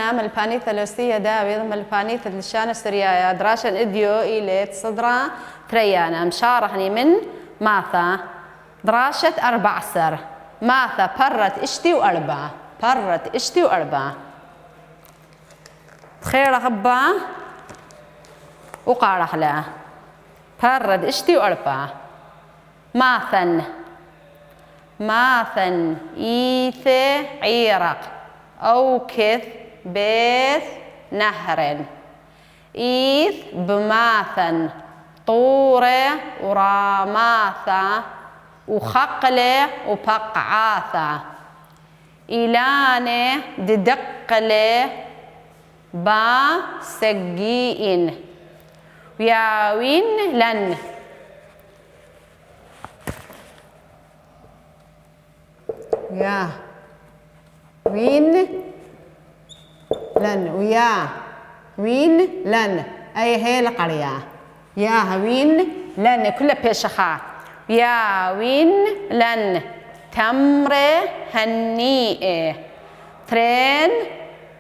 دراشنا ملبانيث لوسية داويض ملبانيث لشان سريايا دراشن إديو إليت صدرا تريانا مشارحني من ماثا دراشة 14 ماثا برت اشتي وأربعة برت اشتي وأربعة خير غبا وقارح لا برد اشتي وأربعة ماثن ماثن إيث عيرق أوكث بيث نهر إيث بماثن طورة وراماثة وخقلة وبقعاثة إلانة ددقلة با سجيئن وياوين لن يا وين لن ويا وين لن أي هي القرية يا وين لن كل بيشخا يا وين لن تمر هنيئة ترين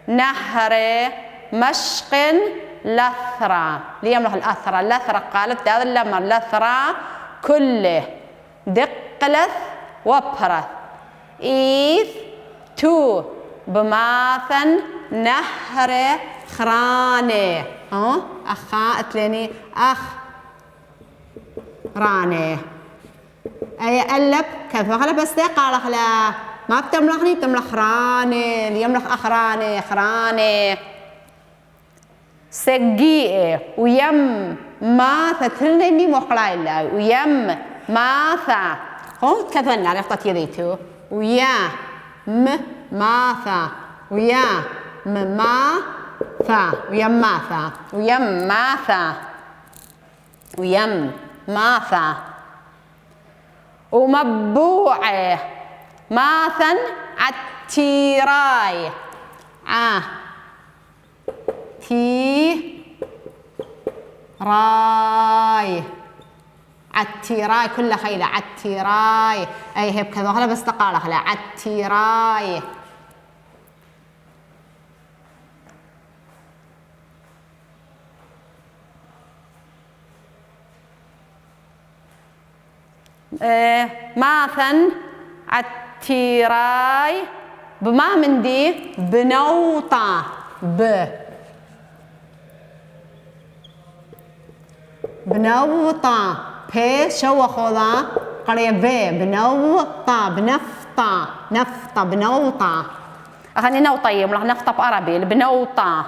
نهر مشق لثرة ليملح الأثرة لثرة قالت هذا اللمر لثرة كله دقلث وبرث إيث تو بماثن نهر خراني أخا أتليني أخ راني أي ألب كيف خلا بس قال لا ما بتملحني بتملح خراني ليملح أخراني خراني سجيئة ويم ماثا تلني مقلايلا ويم ماثا كذا نعرف تطيريتو ويا ماثا ويا ماثا ويم ماثا ويم ماثا ويم ماثا ومبوعة ماثا عالتيراي تي راي عالتيراي كل خيلة عالتيراي أي هيب كذا خلا بس تقال خلا عالتيراي ماثن عالتيراي بما من دي بنوطة بنوطة بي شو خذا قرية بي بنوطة بنفطة نفطة بنوطة أخلي نوطية ملح نفطة بعربي بنوطة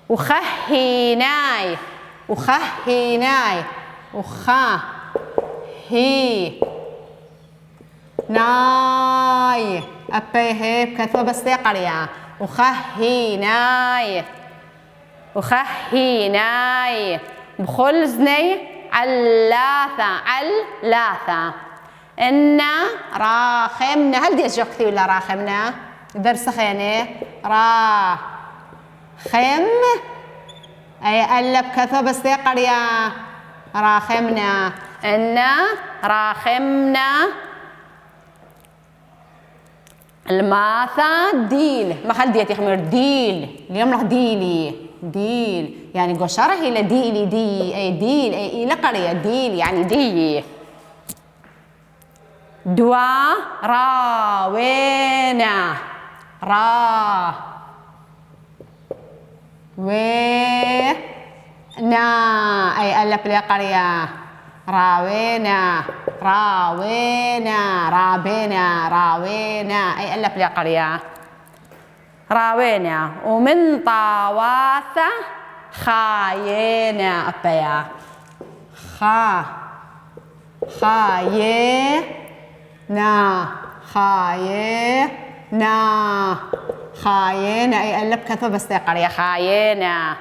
وخهيناي وخهيناي وخا هي ناي أبي هيب كثو بس قرية وخهيناي وخهيناي بخلزني علاثة علاثة إنا راخمنا هل دي جوكتي ولا راخمنا درس خيني راخم أي ألب كثو بس قرية راخمنا إنا راخمنا الماثا ديل ما خل ديتي خمر ديل اليوم راح ديلي ديل يعني قشرة هي ديلي دي أي ديل أي إلى قرية ديل يعني دي دوا راوينا را وينا أي ألف قرية راوينا راوينا رابينا راوينا أي ألف قرية راوينا ومن طاواثة خاينا أبيا خاينا خاينا خاينا أي ألف كثو بس قرية خاينا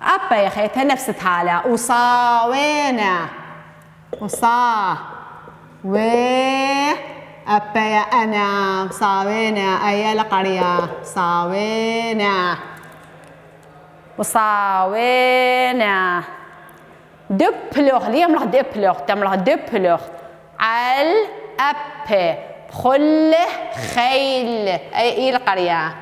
أبيا خيتها نفس الحالة وصاوينا وصا و أبيا أنا صاوينا أي القرية صاوينا وصاوينا دبلوخ ليم راح دبلوخ تمرح دبلوخ عل أب خل خيل أي القرية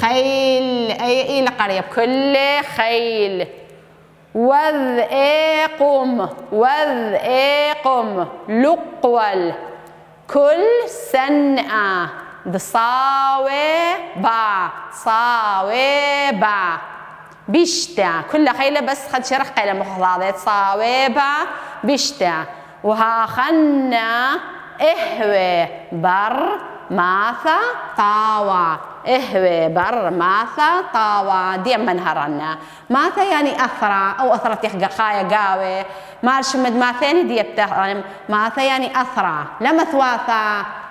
خيل أي القرية بكل خيل. وذ قم وذ قم لقول كل سنة صاوبة بيشتا كل خيلة بس خد شرح قيلة مخضاضات صاوبة بيشتا. وها خنا اهوي بر ماثا طاوة اهوي بر ماثا طاوة دي منهرنا. ماثا يعني أثرى أو أثرت يحقى خايا قاوي مارش مد ماثاني دي ماثا يعني أثرى لا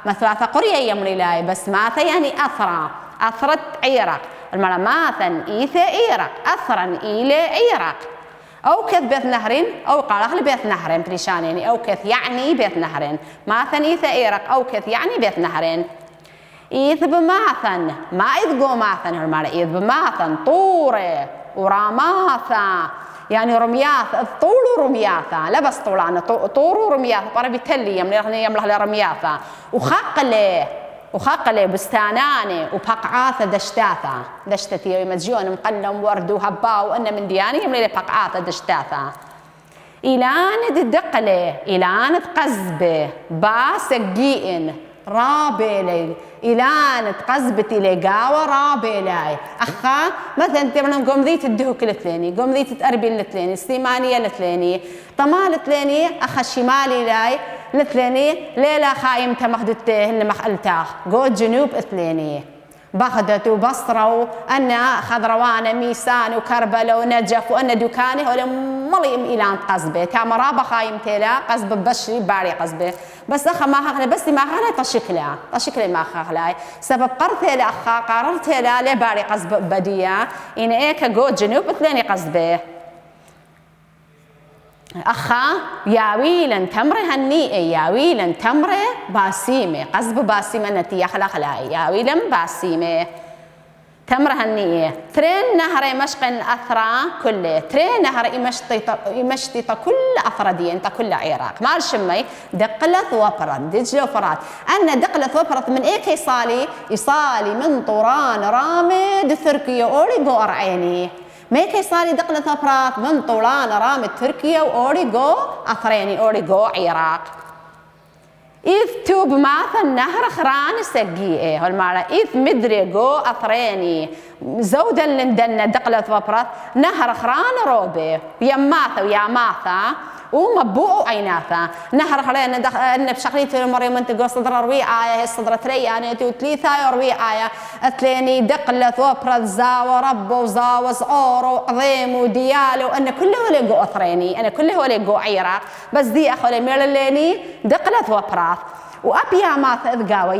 مثواثا قرية يمري لاي بس ماثا يعني أثرى أثرت عيرق المرة ماثا إيثا عيرق أثرا إلى عيرق. أو كث بيت نهرين أو قال بيت نهرين بريشان يعني أو كث يعني بيت نهرين ماثا إيثا عيرق أو كث يعني بيت نهرين. إيث بماثا ما إذ قو ماثا المرة إيث بماثا طورة ورماثا يعني رمياث الطول ورمياثا لا بس طولان طور ورمياث طرى بتلي يمله رمياثا وخاقله بستاناني وبقعاثه دشتتي مزجون مقلم ورد وهبا وأن من دياني يملي بقعاثه دشتاثا. إلان الدقله إلان قزبه باسقين رابيلي إلان تقزبتي لي قاوة رابيلاي أخا مثلا تبنا قوم ذي تدهوك لثليني قوم ذي تتقربي لثليني سليمانية لثليني طمال لثليني أخا الشمالي لاي لثليني ليلة خايم تمخدته اللي مخلتاخ قود جنوب اثليني بغداد وبصرة وأن خضروان ميسان وكربلاء ونجف وأن دكانه ولا مليم إلان قزبه تامرابا خايم تلا قزب بشري باري قزبه بس أخا ما خغنا بس ما خغنا تشكله ما خغلاي سبب قرثه لأخا قررته لا لباري قزب بدية إن إيكا قود جنوب ثلاني قزبه. أخا يا ويلا تمره هنيئة يا ويلا تمره باسيمة قزب باسيمة نتي خلاي يا ويلا باسيمة تمره هنيئة. ترين نهر مشقن أثرى كله ترين نهر يمشتي كل أثرى دي انت كل عراق مال شمي دقلث وبرت دجل فرات أن دقلث وبرت من إيه يصالي من طوران رامد تركيا أوريغو أرعيني ميكي صاري دقلة أفراد من طولان رامد تركيا وأوريغو أثريني أوريغو عراق. إذ توب ماثا نهر خران سقيه هالمعنى إذ مدريغو أثريني زودا لندن دقلة أفراد نهر خران روبي ويا ماثا ومبوء عيناثا نهر خلينا إن بشغلية المريم أنت جو صدر ربيعة هي صدر تريانة وثلاثة ربيعة أتليني دقلة وبرد زاو رب وزاو زعور وعظيم وديال وأن كله ولا جو أثريني أنا كله ولا جو عيرة بس دي أخوي ميرليني دقلة وبرد وأبيا ما ثقاوة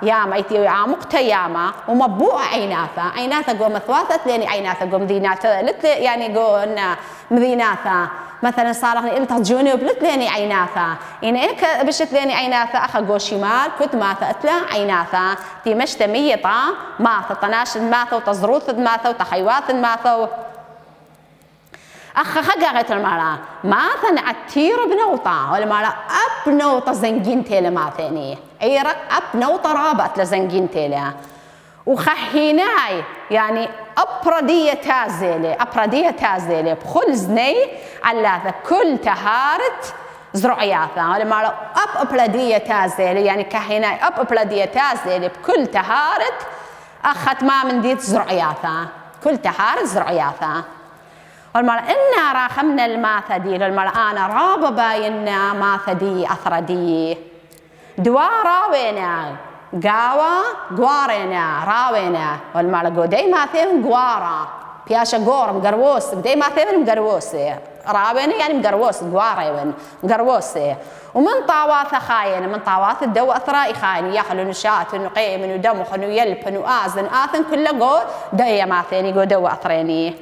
ياما يتيو عامقت ياما ومبوء عيناثا جو مثواثة ليني عيناثا جو مديناثا يعني جو إن مديناثا مثلا صارخني إلتا جونيوب لتليني عيناثا إن إيك بشت ليني عيناثا أخا جو شمال كنت ماثا أتلا عيناثا تي مشتا ميطا ماثا طناش ماثا وتزروث ماثا وتخيوات ماثا أخا خقاقت المرأة ماثا عتير بنوطة والمرأة أب نوطة زنجين تيلا ماثاني عيرق أب نوطة رابط لزنجين تيلا وخحيناي يعني أبردية تازلة بخل زني على كل تهارت زرعياثا والمرأة أبردية تازلة يعني كحيناي أبردية تازلة بكل تهارت أخت ما من ديت زرعياثا كل تهارت زرعياثا والمرأة إنا راخمنا الماثة دي والمرأة أنا رابا باينا ماثة دي أثردي دوارا وينا قاوة قوارنا راوينا والمرأة قو دي ماثين قوارا بياشا قور مقروس دي ماثين مقروسي راوينا يعني مقروس قواري مقروسي ومن طاواث خاين من طاواث الدو أثرائي خاين يخلو نشات ونقيم ودمخ ويلب وآذن آثن كله قو دي ماثين قو دو أثريني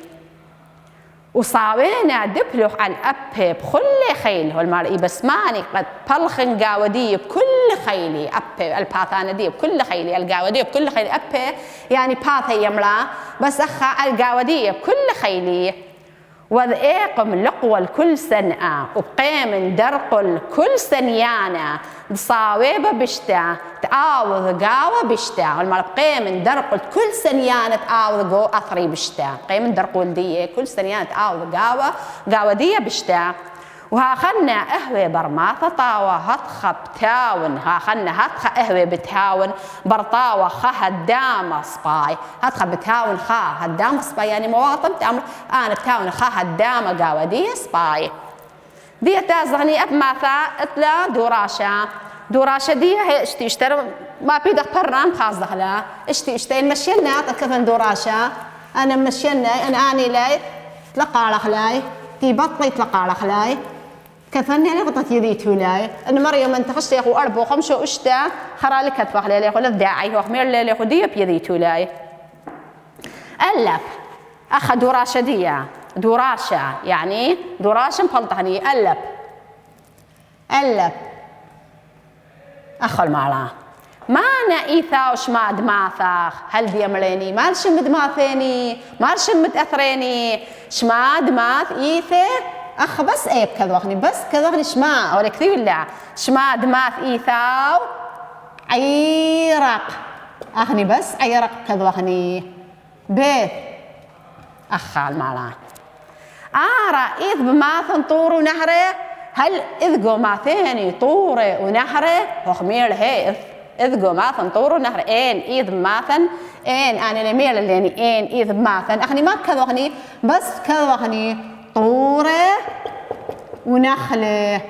وصاوينا دبلوح على الأب بكل خيل والمرئي بس ماني قد بلخن قاودي بكل خيلي أب الباثانة دي بكل خيلي القاودي بكل خيلي أب يعني باثي يملا بس أخا القاودي بكل خيلي وذئيقم لقوى كل سنة وبقيم درقل كل سنيانة صاويبة بشتا تعاوض قاوة بشتا والمربقيم درقل كل سنيانة تعاوض قو أثري بشتا قيم درقل دي كل سنيانة تعاوض قاوة دي بشتا وها خلنا أهوي برماثة طاوة هتخب تاون ها خلنا هتخ أهوي بتاون برطاوة خا هدامة صباي هتخب بتاون خا هدامة صباي يعني مواطن تعمل أنا بتاون خا هدامة قاوة دي صباي دي تازغني أب ماثا إطلا دوراشة دي هي اشتري ما بيدق برنام خاص دخلا اشتي مشينا كفن دوراشة أنا مشينا أنا آني لاي تلقى على خلاي تي بطلي تلقى على خلاي كفن يعني قطت يديتو لاي أن مريم أنت خشت ياخو أربو خمسة أشتا خرالك هتفخ لي ياخو للداعي هو خمير لي ياخو ديب يديتو لاي ألف أخا دوراشة دي دوراشة يعني دوراشة مفلطهني ألف أخل معلا مانا إيثا وشماد ماثاخ هل دي مليني مال شمد ماثيني مال شمد أثريني شماد ماث إيثا أخ بس إيه كذوخني بس كذوخني شما ولا كثير لا شماد ماث إيثاو عيرق أخني بس عيرق كذوخني بيت أخال معلا إذ بماثن طور ونهره هل إذ ماثيني طوري ونهره وخمير هي إذ ماثن طور ونهر إذ ماثن أنا نميل اللي إذ ماثن أخني ما كذوخني بس كذوخني طوري ونخله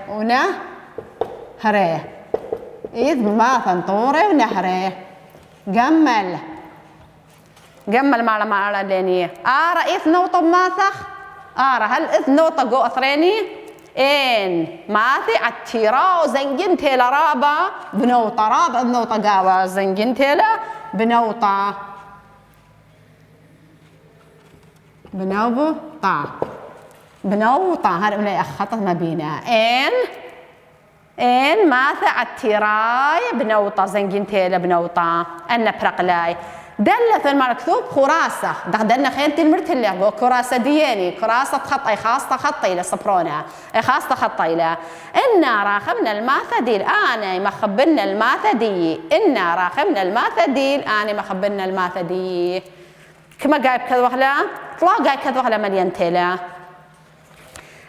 ونهره إذ ماثن طوري ونهره جمل مع ليني إذ نوطة ماثخ هل إذ نوطة جو أثريني ماثي عتيرا زنجن تيلا رابا بنوطة رابا بنوطة قاوة زنجن تيلا بنوطة هذا من أخطط ما بينا ماثي عتيراي بنوطة زنجن تيلا بنوطة أنا برقلاي دلت المكتوب خراسة دخلنا خيانة المرتلة كراسة دياني كراسة خطي خاصة خطي لصبرونا خاصة خطي لا إنا راخمنا الماثديل أنا مخبلنا الماثدي إنا راخمنا الماثديل أنا مخبلنا الماثدي كما قايب كذوخلا طلع قايب كذوخلا مليان تيلا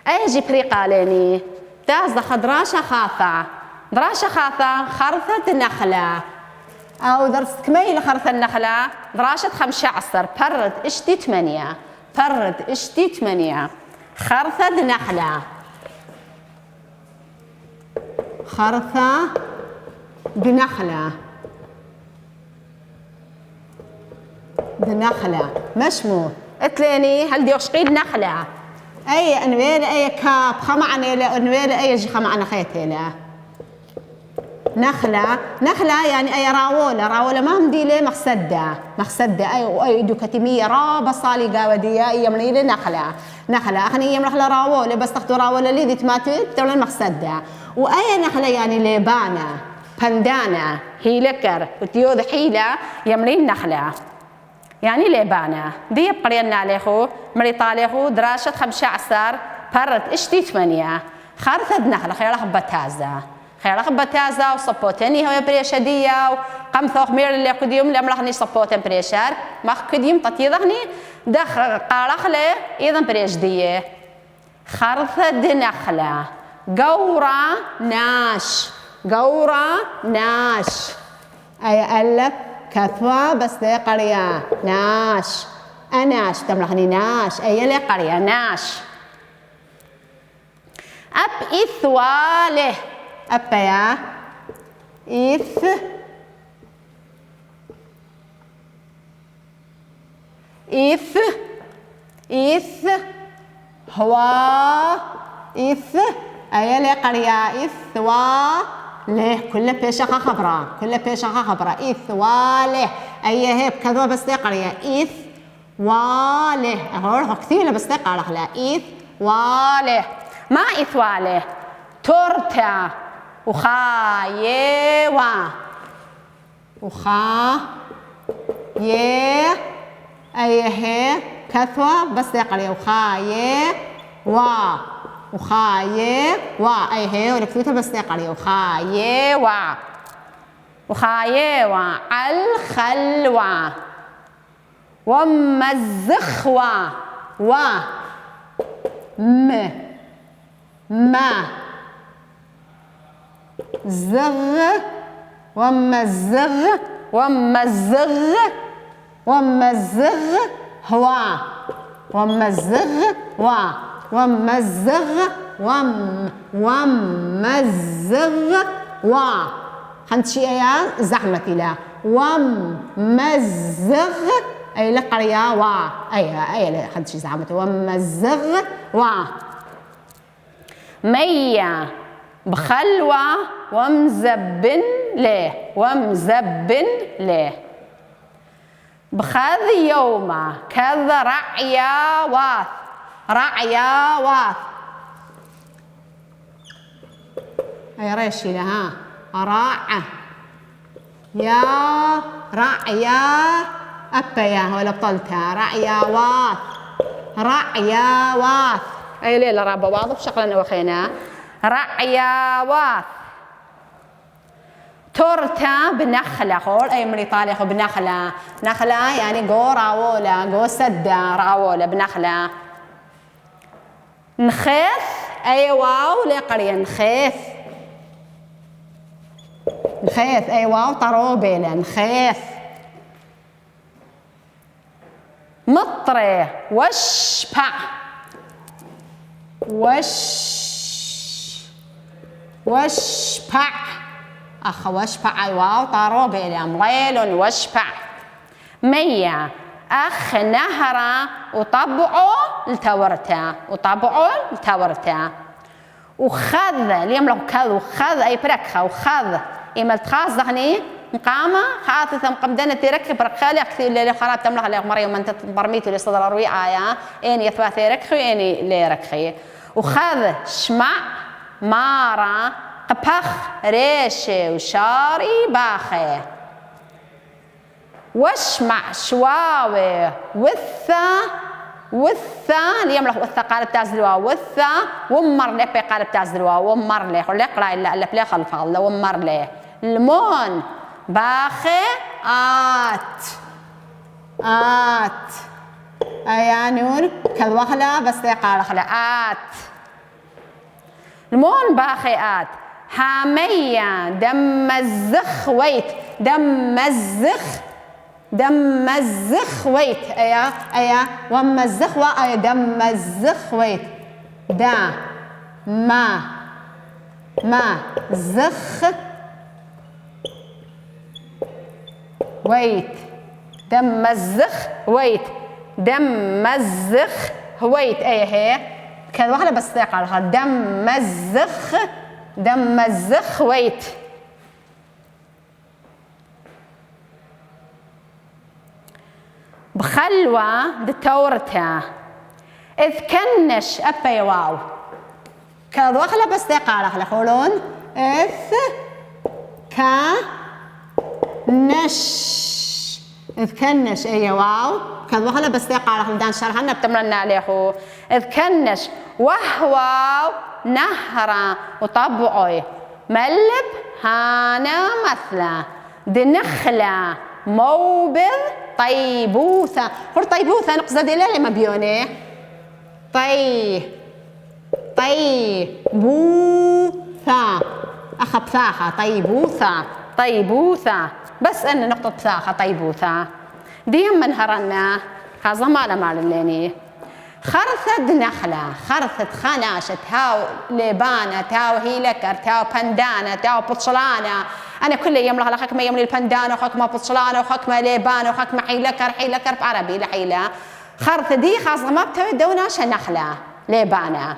أيجي بريقاليني تاز خضراشة دراشة خاثة خرثة نخلة أو درست كميل خرث النخلة دراشة 15 برد اشتي 8 خرثة نخلة بنخلة مشمو اتليني هل دي أشقيد نخلة أي أنويل أي كاب خمعني أنويل أي جي خمعنا خيتي نخلة يعني أي راولة ما مديلة مخسدة أي دوكتيمية رابة صالي قاودية يملي نخلة أخني يملي راولة بس تختو راولة اللي ذي تماتت تولي مخسدة وأي نخلة يعني ليبانة بندانة هيلكر وتيوذ حيلة يملي النخلة يعني ليبانة دي بقرينا عليخو مريطاليخو دراشة 15 برد اشتي 8 خارثة نخلة خيالها بتازا وصبوتني هو بريشدية وقام ثوخ مير اللي قديم لم لخني صبوتن بريشار ما قديم تطيضني دخ قارخله إذا بريشدية خرثة نخلة قورة ناش أي ألف كثوة بس ذي قرية ناش أناش تملخني ناش أي لي قرية ناش أب إثواله أبيا إث هو أيلي قرية له كل بيشة خبرة له أي هيب كذا بس قرية واله أقول كثير بس قرية واله ما واله تورتا أي هي كثوة بس يقري وخاي وا وخاي وا أي هي ولكتوتها بس يقري وخاي وا وخاي وا الخلوة ومزخوة و م ما زغ ومزغ ومزغ ومزغ هو ومزغ و ومزغ ومزغ و خنتشي يا زحمتي لا ومزغ أي لقريا و أي لا خنتشي زحمتي ومزغ و مية بخلوة ومزبن ليه ومزبن ليه بخذ يومه كذا رعيا واث رعيا واث أي ريشي لها راعة يا رعيا أبيا ولا بطلتها رعيا واث رعيا واث أي ليلة رابا واضح شغلنا وخينا رعيا واث تورتا بنخلة خول أي من إيطاليا خو بنخلة نخلة يعني جو راولا جو سدة راولا بنخلة نخيث أي واو لقرية نخيث نخيث أي واو طروبيلة نخيث مطري وشبع وشبع أخ وشبع أي واو طروبيلة مغيل وشبع مية أخ نهرة وطبعه التورتا وطبعه التورتا وخذ اليوم له كذ وخذ أي بركة وخذ إما التخاص ذهني مقامة خاطثة مقمدنة تركب بركالي أكثر اللي خراب تملخ اللي مريم من تبرميتو اللي صدر روي آية إني يثبات ركخي إني لي ركخي وخذ شمع مارا قبخ ريشي وشاري باخي وشمع شواوي وثا اليوم له وثا قالب تازلوا وثا ومر لي بي قالب تازلوا ومر لي خلي قرا الا الف لي خلف الله ومر لي المون باخي آت أيانون كالوخلة بس يقال خلا آت المون باخي آت حامية دم الزخ ويت دم الزخ ويت أيا وم الزخ وأي دم الزخ ويت دا ما زخ ويت دم الزخ ويت دم الزخ ويت أي هي كان واحدة بس يقال دم الزخ ويت بخلوة دتورتها إذ كنش أبي واو كان واحدة بس يقال خلا خلون إذ إذ كنش أي واو كان واحدة بس يقال خلا دان شرحنا بتمرنا عليه إذ كنش وهواو نهرة وطبعي ملب هانا مثلا دنخلة موبذ طيبوثة قل طيبوثة نقصد إلى لما بيوني طيبوثة أخ بثاخة طيبوثة بس أن نقطة بثاخة طيبوثة ديم من هرنا خازة مالا الليني خرثت نخلة خرثت خناشة هاو ليبانة تاو هيلكر تاو بندانة تاو بطشلانة أنا كل يوم لها حكمة يوم للبندانة وحكمة بطشلانة وحكمة ليبانة وحكمة حيلكر بعربي لحيلة خرث دي خاصة ما بتوي دوناش نخلة ليبانة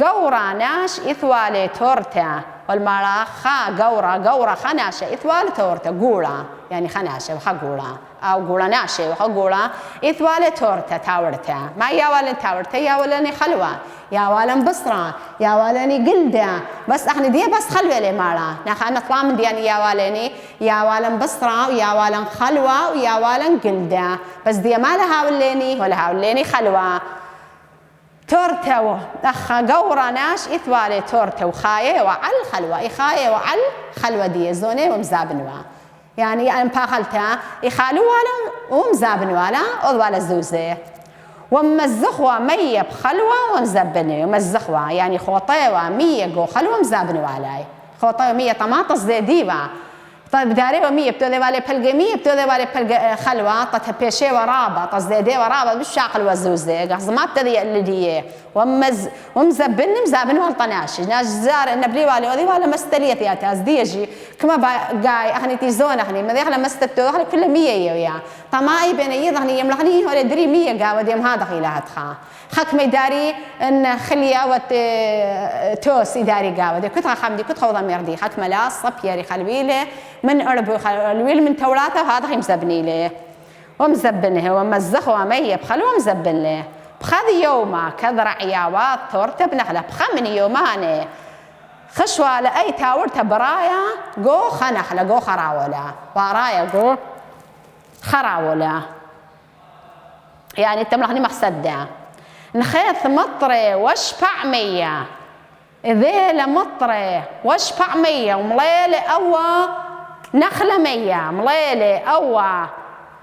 قورا ناش إثوالي تورتا والمرأة خا قورة خناشة إثوال تورتا قولا يعني خناشة وخا قولا أو قولا ناشة وخا قولا إثوال تورتا تاورتا ما يا والن تاورتا يا ولني خلوة يا والن بصرة يا ولني قلدة بس احنا دي بس خلوة لي مرأة نحن نطلع من دياني يا والن بصرة ويا والن خلوة ويا والن قلدة بس دي ما لها وليني ولا هاوليني خلوة تورتا أخا قورة ناش إثوالي تورتا وخاية وعل خلوة إخاية وعل خلوة دي زوني ومزابنوا يعني أنا باخلتها إخالو ولا ومزابنوا أضوال الزوزة ومزخوا مية بخلوة ومزبنة ومزخوا يعني خوطيوة مية جو خلوة مزابنوا علي خوطيوة مية طماطس زي ديوة طيب داري ومية بتوذي والي بلقى مية بتوذي والي بلقى خلوة طتها بيشي ورابة تصديدي ورابة بالشاقل والزوزة قصد ما بتذي اللي دي مزبن والطناشي ناش زار النبلي والي وذي والي مستليت يا تاز ديجي كما قاي أخني تيزون أخني ما ذي مستبتو أخني كل مية يا طماي بين يضغني يملغني ولا دري مية قا وديم هذا خيلها تخا خك ميداري ان خليه توس يداري قاودي كنت خمدي كنت خوضه ميردي خك ملاص صبيري خلويله من اربو خلويل من تولاته وهذا مزبني له ومزبنه ومزخ وميه بخلو مزبن له بخذ يومه كذرع ياوات تورته بنخله بخمن يومانه خشوه لاي تاورته برايا جو خنخله جو خراوله ورايا جو خراوله يعني تملخني مقصده نخيث مطري واشبع مية ذيلة مطري واشبع مية ومليلة أوا نخلة مية مليلة أوا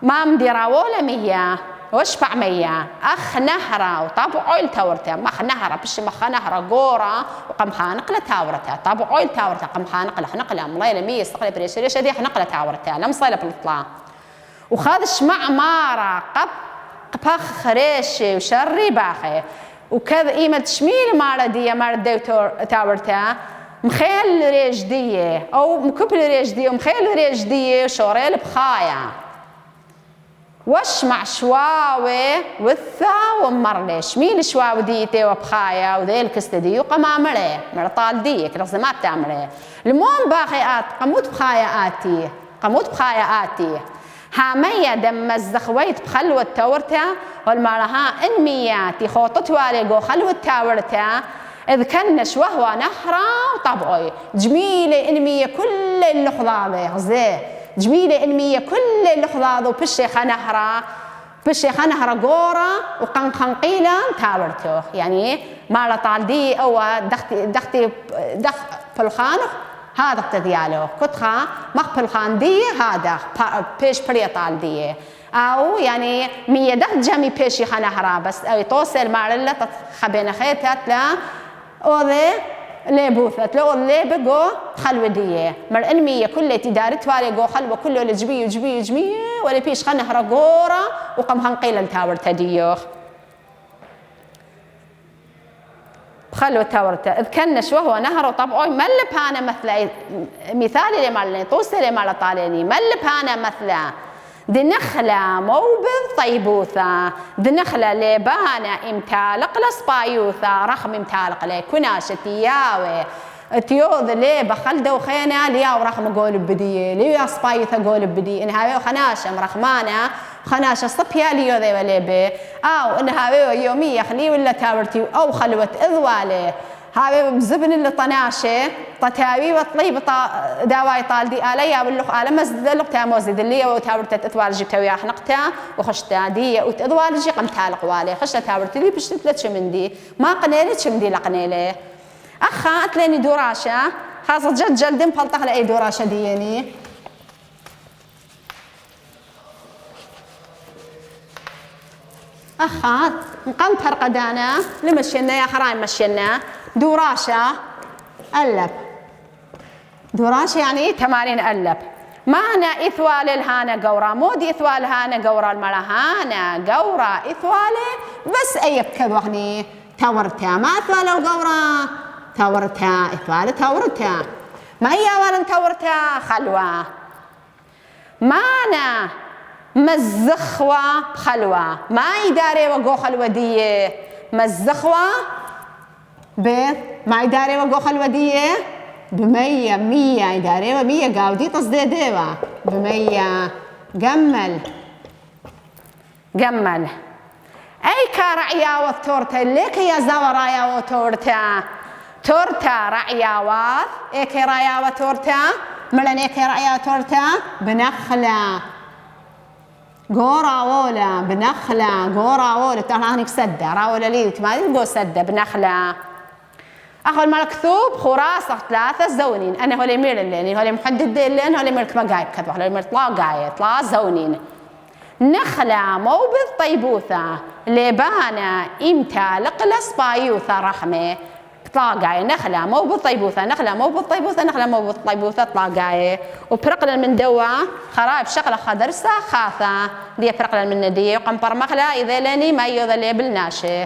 ما مديرة ولا مية واشبع مية أخ نهرة وطبعول تاورته مخ نهرة بش مخ نهرة قورة وقمخا نقلة تاورته طبعول تاورته قمخا نقلة مليلة مية استقلة بريشة دي نقلة تاورته لم صيلة بالإطلاق وخذ شمع مارة بخ ريشي وشري باخي وكذا إيمة شميل ماردية ماردي تاورتا مخيل ريجدية أو مكبل ريجدية ومخيل ريجدية وشوريل بخايا وشمع شواوي وثا ومرلي شميل شواوي ديتي وبخايا وذي الكستدي وقمامري مرطال دي كرز ما بتعمري المهم باخي آت قموت بخايا آتي هامية دم الزخويت بخلوة تاورتا والمرها انمياتي خوطت واليقو خلوة تاورتا إذ كنش وهو نهرة وطبعي جميلة انمية كل اللحظة زي جميلة انمية كل اللحظة بشيخة نهرة قورة وقنقنقيلة تاورتو يعني مالا طالدي أو دخ بالخانق هذا اقتدياله كتخا مقبل خاندية هذا بيش بريطال ديه أو يعني مية دخت جمي بيشي خنهرا بس أو توصل مارلة تخبين خيتات لا أوذي لبوثت لو اللي بقو خلوة ديه مر إنمية كل تداري توالي قو خلوة كله لجبي ولا بيش خنهرا قورة وقم هنقيل التاور تديوخ خلوة تاورته إذ كنش وهو نهر طبعه ملب هانا مثلا مثالي لمالين توصل لمال طاليني ملب هانا مثلا دي نخلة موبذ طيبوثة دي نخلة لبانا امتالق لصبايوثة رخم امتالق لي كناشة تياوي تيوذ لي بخلده وخينا ليا ورخم قول بديه ليا صبايوثة قول بديه إنها خناشة مرخمانة خناشة صبيا ليو ذي وليبي أو إنها يومية خليه ولا تاورتي أو خلوة إذوالي هاوي بزبن اللي طناشة طتاوي وطليب داواي طالدي آليا واللخ آلا مزد اللق تاموزد اللي وتاورتت إذوال جبتويا حنقتا وخشتا دي وتإذوال جي قم تالق والي خشتا تاورتي لي بشتت لتش من دي ما قنيلتش من دي لقنيلي أخا أتليني دوراشة خاصة جلدين بلطخ لأي دوراشة ديني أخات نقمت هرقدانا لمشينا يا خرايم مشينا دوراشة ألب دوراشة يعني تمارين ألب معنى إثوال الهانة قورة مودي إثوال هانة قورة المرهانة قورة إثوال بس أي بكبغني تورتها ما إثوال القورة تورتها إثوال تورتها ما هي أولا تورتها خلوة معنى مزخوة بخلوة ما يداري وقو خلوة دي مزخوة بيت ما يداري وقو خلوة دي بمية مية داريوة مية قاودي تصدي ديوة بمية قمل قمل أي كرعياوة تورتا ليك يا زورايا وتورتا تورتا رعياوات إيك رعياوة تورتا ملن إيك رعياوة تورتا بنخلة قورا وولا بنخلة قورا وولا تهانيك سدة راولا ليك ما تقول سدة بنخلة أخو المكتوب خراسة 3 زونين أنا هولي مير اللين هولي محدد اللين هولي ميرك ما قايب كذا هولي مير طلا زونين نخلة مو بالطيبوثة لبانة إمتى لقلس بايوثة رحمة طلاقاية نخلة مو بالطيبوثة نخلة مو بالطيبوثة نخلة مو بالطيبوثة طلاقاية وبرقل من دوا خراب شغلة خدرسة خاثة دي برقل من ندية وقنبر مخلة إذا لاني ما يوذا لي بالناشي